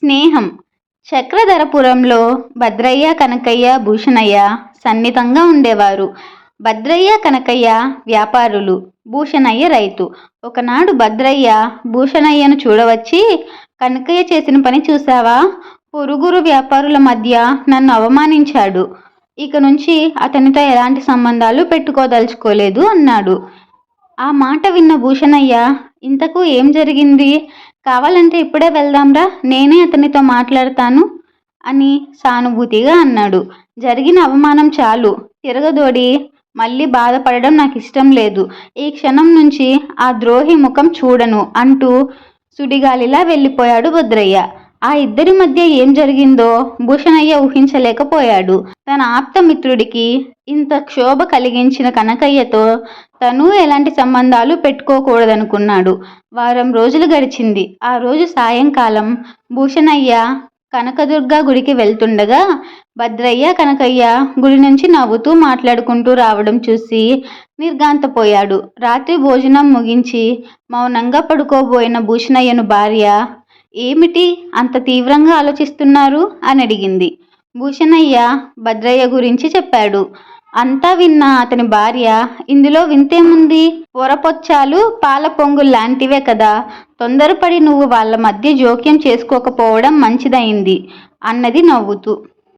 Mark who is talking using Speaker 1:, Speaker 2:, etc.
Speaker 1: స్నేహం. చక్రధరపురంలో భద్రయ్య, కనకయ్య, భూషణయ్య సన్నిహితంగా ఉండేవారు. భద్రయ్య, కనకయ్య వ్యాపారులు, భూషణయ్య రైతు. ఒకనాడు భద్రయ్య భూషణయ్యను చూడవచ్చి, కనకయ్య చేసిన పని చూశావా? పొరుగురు వ్యాపారుల మధ్య నన్ను అవమానించాడు. ఇక నుంచి అతనితో ఎలాంటి సంబంధాలు పెట్టుకోదలుచుకోలేదు అన్నాడు. ఆ మాట విన్న భూషణయ్య, ఇంతకు ఏం జరిగింది? కావాలంటే ఇప్పుడే వెళ్దాంరా, నేనే అతనితో మాట్లాడతాను అని సానుభూతిగా అన్నాడు. జరిగిన అవమానం చాలు, తిరగదోడి మళ్ళీ బాధపడడం నాకు ఇష్టం లేదు. ఈ క్షణం నుంచి ఆ ద్రోహి ముఖం చూడను అంటూ సుడిగాలిలా వెళ్ళిపోయాడు భద్రయ్య. ఆ ఇద్దరి మధ్య ఏం జరిగిందో భూషణయ్య ఊహించలేకపోయాడు. తన ఆప్తమిత్రుడికి ఇంత క్షోభ కలిగించిన కనకయ్యతో తను ఎలాంటి సంబంధాలు పెట్టుకోకూడదనుకున్నాడు. వారం రోజులు గడిచింది. ఆ రోజు సాయంకాలం భూషణయ్య కనకదుర్గ గుడికి వెళ్తుండగా భద్రయ్య, కనకయ్య గుడి నుంచి నవ్వుతూ మాట్లాడుకుంటూ రావడం చూసి నిర్ఘాంతపోయాడు. రాత్రి భోజనం ముగించి మౌనంగా పడుకోబోయిన భూషణయ్యను భార్య, ఏమిటి అంత తీవ్రంగా ఆలోచిస్తున్నారు అని అడిగింది. భూషణయ్య భద్రయ్య గురించి చెప్పాడు. అంతా విన్న అతని భార్య, ఇందులో వింతేముంది? పొరపొచ్చాలు పాల పొంగుల్లాంటివే కదా, తొందరపడి నువ్వు వాళ్ళ మధ్య జోక్యం చేసుకోకపోవడం మంచిదైంది అన్నది నవ్వుతూ.